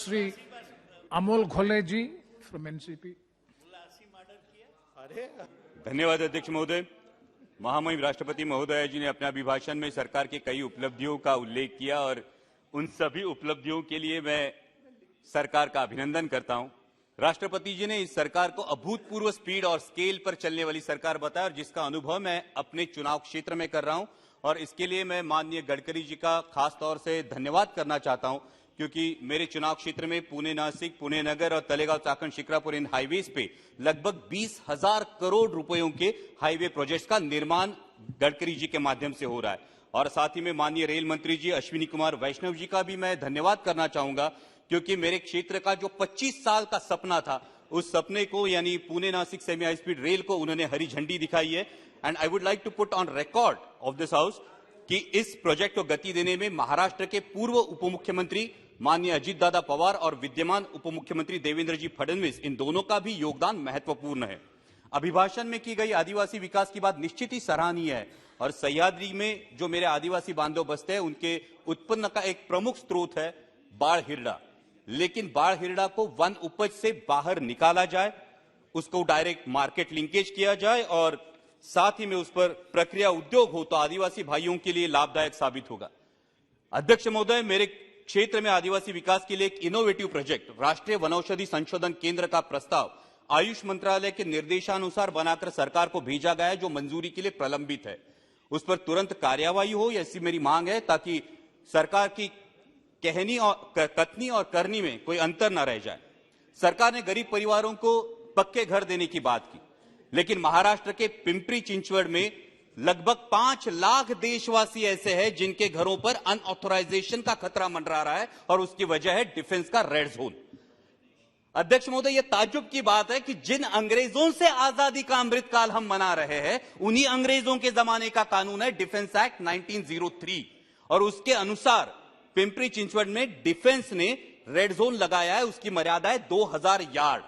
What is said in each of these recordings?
Shri Amol Ghole ji from NCP. धन्यवाद अध्यक्ष महोदय। महामहिम राष्ट्रपति महोदय जी ने अपने अभिभाषण में सरकार के कई उपलब्धियों का उल्लेख किया और उन सभी उपलब्धियों के लिए मैं सरकार का अभिनंदन करता हूं। राष्ट्रपति जी ने इस सरकार को अभूतपूर्व स्पीड और स्केल पर चलने वाली सरकार बताया और जिसका अनुभव मैं अपने चुनाव क्षेत्र में कर रहा हूं और इसके लिए मैं माननीय गडकरी जी का खास तौर से धन्यवाद करना चाहता हूं, क्योंकि मेरे चुनाव क्षेत्र में पुणे नासिक, पुणे नगर और तलेगांव चाकण शिक्रापुर इन हाईवेज पे लगभग 20,000 करोड़ रुपयों के हाईवे प्रोजेक्ट्स का निर्माण गडकरी जी के माध्यम से हो रहा है। और साथ ही में माननीय रेल मंत्री जी अश्विनी कुमार वैष्णव जी का भी मैं धन्यवाद करना चाहूंगा, क्योंकि मेरे क्षेत्र का जो 25 साल का सपना था उस सपने को यानी Pune Nashik semi high speed rail को उन्होंने हरी झंडी दिखाई है। And I would like to put on record of this house कि इस प्रोजेक्ट को गति देने में महाराष्ट्र के पूर्व उप मुख्यमंत्री माननीय अजित दादा पवार और विद्यमान उप मुख्यमंत्री देवेंद्र जी फडणवीस इन दोनों का भी योगदान महत्वपूर्ण है। अभिभाषण में की गई आदिवासी विकास की बात निश्चित ही सराहनीय है और सह्याद्री में जो मेरे आदिवासी बांधव बसते हैं उनके उत्पन्न का एक प्रमुख स्रोत है बाढ़ हिरडा। लेकिन बाढ़ हिरडा को वन उपज से बाहर निकाला जाए, उसको डायरेक्ट मार्केट लिंकेज किया जाए और साथ ही में उस पर प्रक्रिया उद्योग हो तो आदिवासी भाइयों के लिए लाभदायक साबित होगा। अध्यक्ष महोदय, मेरे क्षेत्र में आदिवासी विकास के लिए एक इनोवेटिव प्रोजेक्ट राष्ट्रीय वनौषधि संशोधन केंद्र का प्रस्ताव आयुष मंत्रालय के निर्देशानुसार बनाकर सरकार को भेजा गया है, जो मंजूरी के लिए प्रलंबित है। उस पर तुरंत कार्यवाही हो, ऐसी मेरी मांग है, ताकि सरकार की कहनी और कथनी और करनी में कोई अंतर न रह जाए। सरकार ने गरीब परिवारों को पक्के घर देने की बात की, लेकिन महाराष्ट्र के पिंपरी चिंचवड़ में लगभग 5 लाख देशवासी ऐसे हैं जिनके घरों पर अनऑथराइजेशन का खतरा मंडरा रहा है और उसकी वजह है डिफेंस का रेड जोन। अध्यक्ष महोदय, यह ताज्जुब की बात है कि जिन अंग्रेजों से आजादी का अमृतकाल हम मना रहे हैं उन्हीं अंग्रेजों के जमाने का कानून है डिफेंस एक्ट 1903 और उसके अनुसार पिंपरी चिंचवड़ में डिफेंस ने रेड जोन लगाया है। उसकी मर्यादा है 2000 यार्ड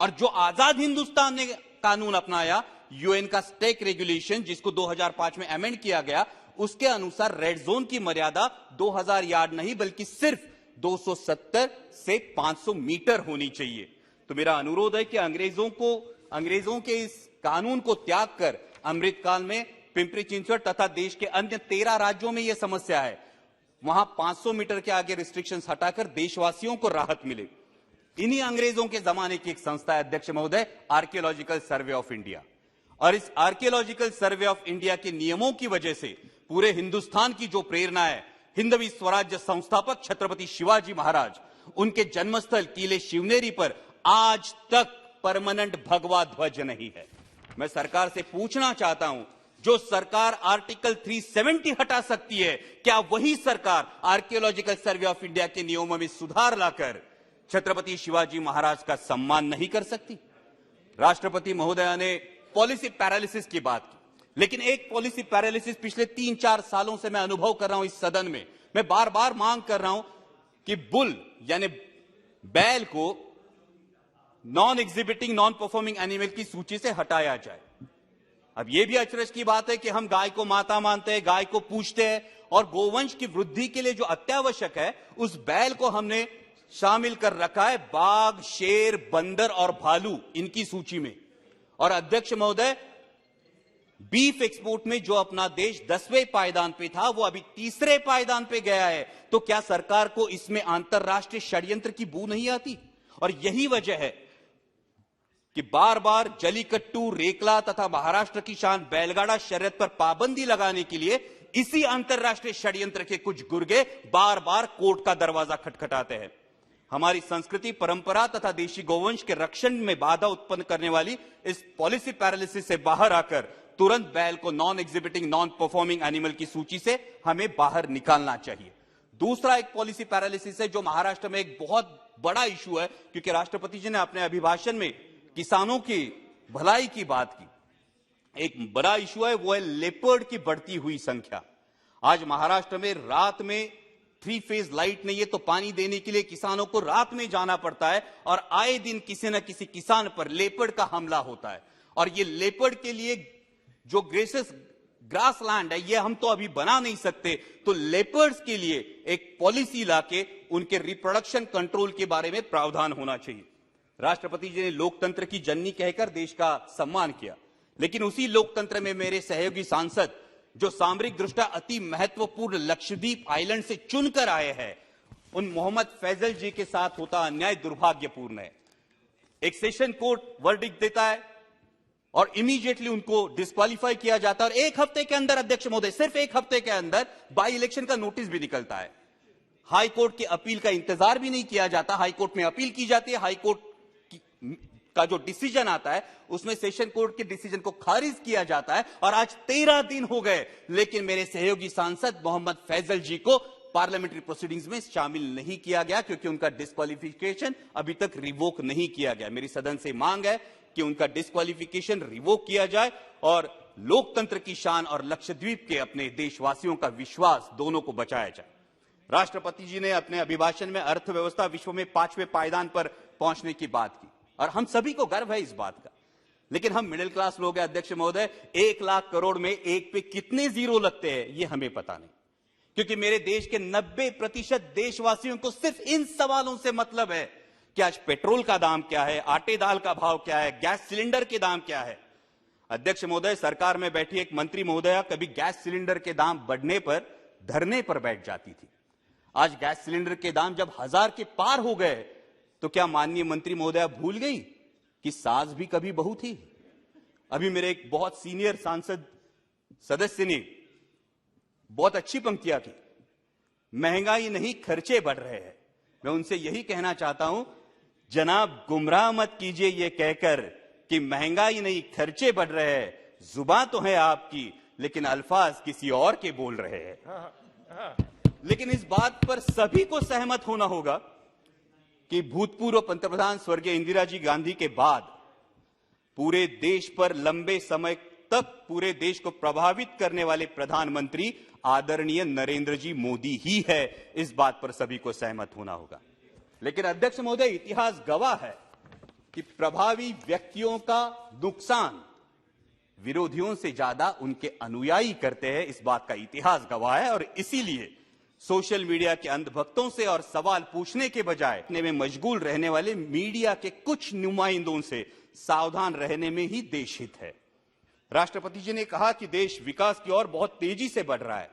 और जो आजाद हिंदुस्तान ने कानून अपनाया यूएन का स्टेक रेगुलेशन, जिसको 2005 में अमेंड किया गया, उसके अनुसार रेड जोन की मर्यादा 2000 यार्ड नहीं बल्कि सिर्फ 270 से 500 मीटर होनी चाहिए। तो मेरा अनुरोध है कि अंग्रेजों के इस कानून को त्याग कर अमृतकाल में पिंपरी चिंचवड़ तथा देश के अन्य 13 राज्यों में यह समस्या है, वहां 500 मीटर के आगे रिस्ट्रिक्शंस हटाकर देशवासियों को राहत मिले। इन्हीं अंग्रेजों के जमाने की एक संस्था है अध्यक्ष महोदय, आर्कियोलॉजिकल सर्वे ऑफ इंडिया, और इस आर्कियोलॉजिकल सर्वे ऑफ इंडिया के नियमों की वजह से पूरे हिंदुस्तान की जो प्रेरणा है, हिंदवी स्वराज्य संस्थापक छत्रपति शिवाजी महाराज, उनके जन्मस्थल किले शिवनेरी पर आज तक परमानेंट भगवा ध्वज नहीं है। मैं सरकार से पूछना चाहता हूं, जो सरकार आर्टिकल 370 हटा सकती है, क्या वही सरकार आर्कियोलॉजिकल सर्वे ऑफ इंडिया के नियमों में सुधार लाकर छत्रपति शिवाजी महाराज का सम्मान नहीं कर सकती? राष्ट्रपति महोदया ने पॉलिसी पैरालिसिस की बात की, लेकिन एक पॉलिसी पैरालिसिस पिछले 3-4 सालों से मैं अनुभव कर रहा हूं इस सदन में। मैं बार बार मांग कर रहा हूं कि बुल यानी बैल को non exhibiting non performing animal की सूची से हटाया जाए। अब यह भी अचरज की बात है कि हम गाय को माता मानते हैं, गाय को पूजते हैं और गोवंश की वृद्धि के लिए जो अत्यावश्यक है उस बैल को हमने शामिल कर रखा है बाघ, शेर, बंदर और भालू इनकी सूची में। और अध्यक्ष महोदय, बीफ एक्सपोर्ट में जो अपना देश 10वें पायदान पे था वो अभी 3रे पायदान पे गया है। तो क्या सरकार को इसमें अंतरराष्ट्रीय षड्यंत्र की बू नहीं आती? और यही वजह है कि बार बार जलीकट्टू, रेकला तथा महाराष्ट्र की शान बैलगाड़ा शर्यत पर पाबंदी लगाने के लिए इसी अंतरराष्ट्रीय षड्यंत्र के कुछ गुर्गे बार बार कोर्ट का दरवाजा खटखटाते हैं। हमारी संस्कृति, परंपरा तथा देशी गोवंश के रक्षण में बाधा उत्पन्न करने वाली इस पॉलिसी पैरालिसिस से बाहर आकर तुरंत बैल को non exhibiting non performing animal की सूची से हमें बाहर निकालना चाहिए। दूसरा एक पॉलिसी पैरालिसिस है जो महाराष्ट्र में एक बहुत बड़ा इशू है, क्योंकि राष्ट्रपति जी ने अपने अभिभाषण में किसानों की भलाई की बात की। एक बड़ा इशू है, वो है लेपर्ड की बढ़ती हुई संख्या। आज महाराष्ट्र में रात में 3 फेज लाइट नहीं है तो पानी देने के लिए किसानों को रात में जाना पड़ता है और आए दिन किसी न किसी किसान पर लेपर्ड का हमला होता है। और ये लेपर्ड के लिए जो ग्रास लैंड है ये हम तो अभी बना नहीं सकते, तो लेपर्ड्स के लिए एक पॉलिसी लाके उनके रिप्रोडक्शन कंट्रोल के बारे में प्रावधान होना चाहिए। राष्ट्रपति जी ने लोकतंत्र की जननी कहकर देश का सम्मान किया, लेकिन उसी लोकतंत्र में मेरे सहयोगी सांसद जो सामरिक दृष्टया अति महत्वपूर्ण लक्षद्वीप आइलैंड से चुनकर आए हैं, उन मोहम्मद फैजल जी के साथ होता अन्याय दुर्भाग्यपूर्ण है। एक सेशन कोर्ट वर्डिक्ट देता है और इमीडिएटली उनको डिस्क्वालीफाई किया जाता है और एक हफ्ते के अंदर, अध्यक्ष महोदय, सिर्फ एक हफ्ते के अंदर बाई इलेक्शन का नोटिस भी निकलता है। हाई कोर्ट की अपील का इंतजार भी नहीं किया जाता। हाई कोर्ट में अपील की जाती है, हाई कोर्ट का जो डिसीजन आता है उसमें सेशन कोर्ट के डिसीजन को खारिज किया जाता है और आज 13 दिन हो गए, लेकिन मेरे सहयोगी सांसद मोहम्मद फैजल जी को पार्लियामेंट्री प्रोसीडिंग्स में शामिल नहीं किया गया क्योंकि उनका डिस्क्वालिफिकेशन अभी तक रिवोक नहीं किया गया। मेरी सदन से मांग है कि उनका डिस्क्वालिफिकेशन रिवोक किया जाए और लोकतंत्र की शान और लक्षद्वीप के अपने देशवासियों का विश्वास दोनों को बचाया जाए। राष्ट्रपति जी ने अपने अभिभाषण में अर्थव्यवस्था विश्व में 5वें पायदान पर पहुंचने की बात की और हम सभी को गर्व है इस बात का, लेकिन हम मिडिल क्लास लोग हैं अध्यक्ष महोदय, 1 लाख करोड़ में एक पे कितने जीरो लगते हैं ये हमें पता नहीं, क्योंकि मेरे देश के 90% देशवासियों को सिर्फ इन सवालों से मतलब है कि आज पेट्रोल का दाम क्या है, आटे दाल का भाव क्या है, गैस सिलेंडर के दाम क्या है। अध्यक्ष महोदय, सरकार में बैठी एक मंत्री महोदया कभी गैस सिलेंडर के दाम बढ़ने पर धरने पर बैठ जाती थी। आज गैस सिलेंडर के दाम जब 1000 के पार हो गए तो क्या माननीय मंत्री महोदया भूल गई कि सास भी कभी बहू थी। अभी मेरे एक बहुत सीनियर सांसद सदस्य ने बहुत अच्छी पंक्तियां की, महंगाई नहीं खर्चे बढ़ रहे हैं। मैं उनसे यही कहना चाहता हूं, जनाब गुमराह मत कीजिए ये कहकर कि महंगाई नहीं खर्चे बढ़ रहे हैं। जुबान तो है आपकी लेकिन अल्फाज किसी और के बोल रहे हैं। लेकिन इस बात पर सभी को सहमत होना होगा कि भूतपूर्व पंतप्रधान स्वर्गीय इंदिरा जी गांधी के बाद पूरे देश पर लंबे समय तक पूरे देश को प्रभावित करने वाले प्रधानमंत्री आदरणीय नरेंद्र जी मोदी ही है। इस बात पर सभी को सहमत होना होगा। लेकिन अध्यक्ष महोदय, इतिहास गवाह है कि प्रभावी व्यक्तियों का नुकसान विरोधियों से ज्यादा उनके अनुयायी करते हैं। इस बात का इतिहास गवाह है और इसीलिए सोशल मीडिया के अंधभक्तों से और सवाल पूछने के बजाय अपने में मशगूल रहने वाले मीडिया के कुछ नुमाइंदों से सावधान रहने में ही देश हित है। राष्ट्रपति जी ने कहा कि देश विकास की ओर बहुत तेजी से बढ़ रहा है,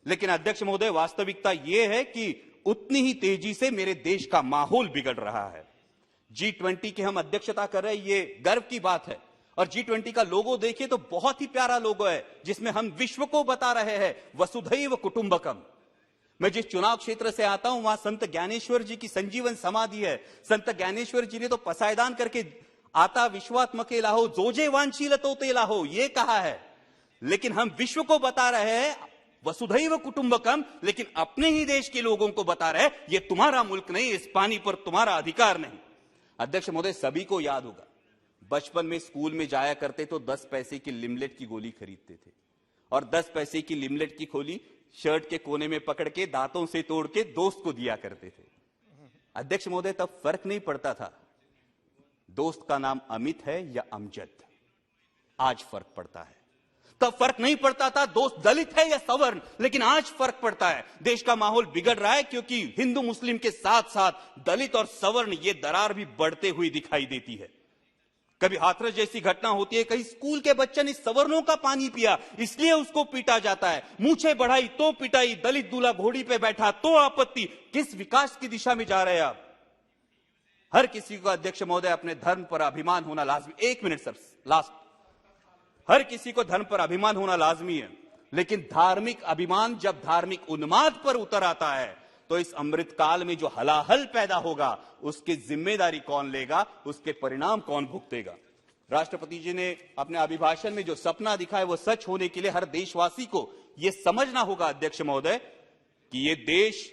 लेकिन अध्यक्ष महोदय, वास्तविकता यह है कि उतनी ही तेजी से मेरे देश का माहौल बिगड़ रहा है। G20 की हम अध्यक्षता कर रहे हैं, ये गर्व की बात है। और G20 का लोगो देखिए तो बहुत ही प्यारा लोगो है, जिसमें हम विश्व को बता रहे हैं वसुधैव कुटुंबकम। मैं जिस चुनाव क्षेत्र से आता हूं वहां संत ज्ञानेश्वर जी की संजीवन समाधि है। संत ज्ञानेश्वर जी ने तो पसायदान करके आता विश्वात्मके लाहो जोजे वांछीलतो ते लाहो ये कहा है, लेकिन हम विश्व को बता रहे हैं वसुधैव कुटुंबकम, लेकिन अपने ही देश के लोगों को बता रहे हैं ये तुम्हारा मुल्क नहीं, इस पानी पर तुम्हारा अधिकार नहीं। अध्यक्ष महोदय, सभी को याद होगा बचपन में स्कूल में जाया करते तो 10 पैसे की लिमलेट की गोली खरीदते थे और 10 पैसे की लिमलेट की गोली शर्ट के कोने में पकड़ के दांतों से तोड़ के दोस्त को दिया करते थे। अध्यक्ष महोदय, तब फर्क नहीं पड़ता था दोस्त का नाम अमित है या अमजद। आज फर्क पड़ता है। तब फर्क नहीं पड़ता था दोस्त दलित है या सवर्ण, लेकिन आज फर्क पड़ता है। देश का माहौल बिगड़ रहा है क्योंकि हिंदू मुस्लिम के साथ साथ दलित और सवर्ण ये दरार भी बढ़ते हुई दिखाई देती है। कभी हाथरस जैसी घटना होती है, कहीं स्कूल के बच्चे ने सवर्णों का पानी पिया इसलिए उसको पीटा जाता है, मूछें बढ़ाई तो पिटाई, दलित दूल्हा घोड़ी पे बैठा तो आपत्ति। किस विकास की दिशा में जा रहे हैं आप? हर किसी को अध्यक्ष महोदय अपने धर्म पर अभिमान होना लाजमी। 1 मिनट सर, लास्ट। हर किसी को धर्म पर अभिमान होना लाजमी है, लेकिन धार्मिक अभिमान जब धार्मिक उन्माद पर उतर आता है तो इस अमृत काल में जो हलाहल पैदा होगा उसकी जिम्मेदारी कौन लेगा, उसके परिणाम कौन भुगतेगा। राष्ट्रपति जी ने अपने अभिभाषण में जो सपना दिखा है वो सच होने के लिए हर देशवासी को यह समझना होगा अध्यक्ष महोदय कि ये देश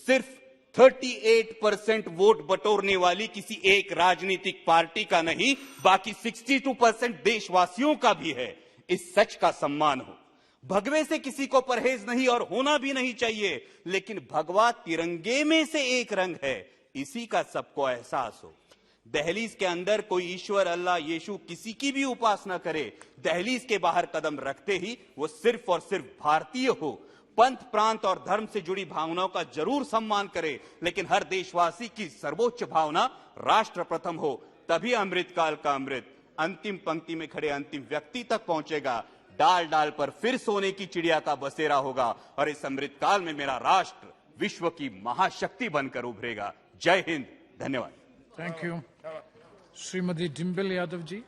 सिर्फ 38% वोट बटोरने वाली किसी एक राजनीतिक पार्टी का नहीं, बाकी 62% देशवासियों का भी है। इस सच का सम्मान हो। भगवे से किसी को परहेज नहीं और होना भी नहीं चाहिए, लेकिन भगवा तिरंगे में से एक रंग है, इसी का सबको एहसास हो। दहलीज के अंदर कोई ईश्वर, अल्लाह, यीशु किसी की भी उपासना करे, दहलीज के बाहर कदम रखते ही वो सिर्फ और सिर्फ भारतीय हो। पंथ प्रांत और धर्म से जुड़ी भावनाओं का जरूर सम्मान करे, लेकिन हर देशवासी की सर्वोच्च भावना राष्ट्र प्रथम हो। तभी अमृतकाल का अमृत अंतिम पंक्ति में खड़े अंतिम व्यक्ति तक पहुंचेगा। डाल डाल पर फिर सोने की चिड़िया का बसेरा होगा और इस अमृतकाल में मेरा राष्ट्र विश्व की महाशक्ति बनकर उभरेगा। जय हिंद, धन्यवाद। Thank you. Srimati Dimple Yadav ji.